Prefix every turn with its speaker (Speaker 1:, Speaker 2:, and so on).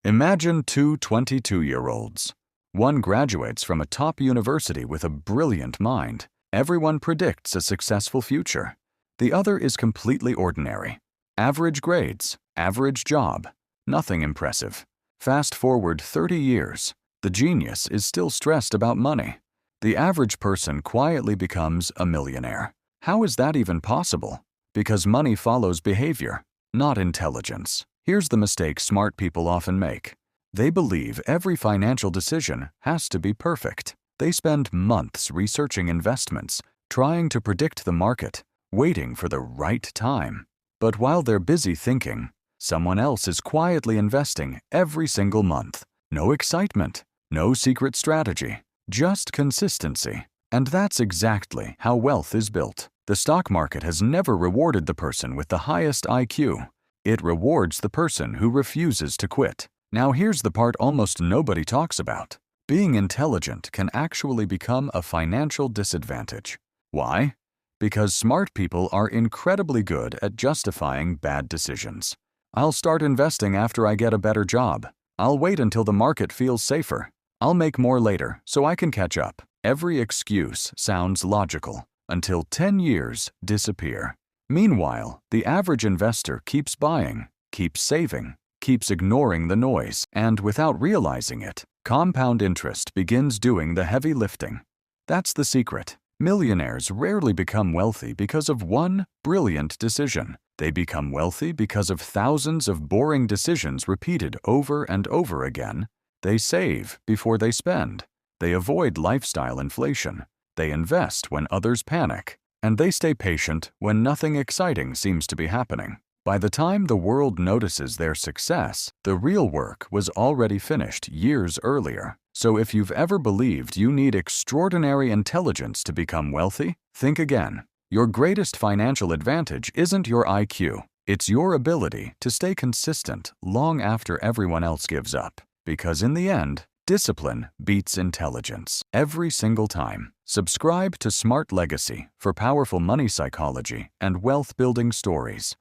Speaker 1: Imagine two 22-year-olds. One graduates from a top university with a brilliant mind. Everyone predicts a successful future. The other is completely ordinary. Average grades, average job, nothing impressive. Fast forward 30 years. The genius is still stressed about money. The average person quietly becomes a millionaire. How is that even possible? Because money follows behavior, not intelligence. Here's the mistake smart people often make. They believe every financial decision has to be perfect. They spend months researching investments, trying to predict the market, waiting for the right time. But while they're busy thinking, someone else is quietly investing every single month. No excitement, no secret strategy, just consistency. And that's exactly how wealth is built. The stock market has never rewarded the person with the highest IQ. It rewards the person who refuses to quit. Now here's the part almost nobody talks about. Being intelligent can actually become a financial disadvantage. Why? Because smart people are incredibly good at justifying bad decisions. I'll start investing after I get a better job. I'll wait until the market feels safer. I'll make more later so I can catch up. Every excuse sounds logical until 10 years disappear. Meanwhile, the average investor keeps buying, keeps saving, keeps ignoring the noise, and without realizing it, compound interest begins doing the heavy lifting. That's the secret. Millionaires rarely become wealthy because of one brilliant decision. They become wealthy because of thousands of boring decisions repeated over and over again. They save before they spend. They avoid lifestyle inflation. They invest when others panic. And they stay patient when nothing exciting seems to be happening. By the time the world notices their success, the real work was already finished years earlier. So if you've ever believed you need extraordinary intelligence to become wealthy, think again. Your greatest financial advantage isn't your IQ. It's your ability to stay consistent long after everyone else gives up. Because in the end, discipline beats intelligence every single time. Subscribe to Smart Legacy for powerful money psychology and wealth-building stories.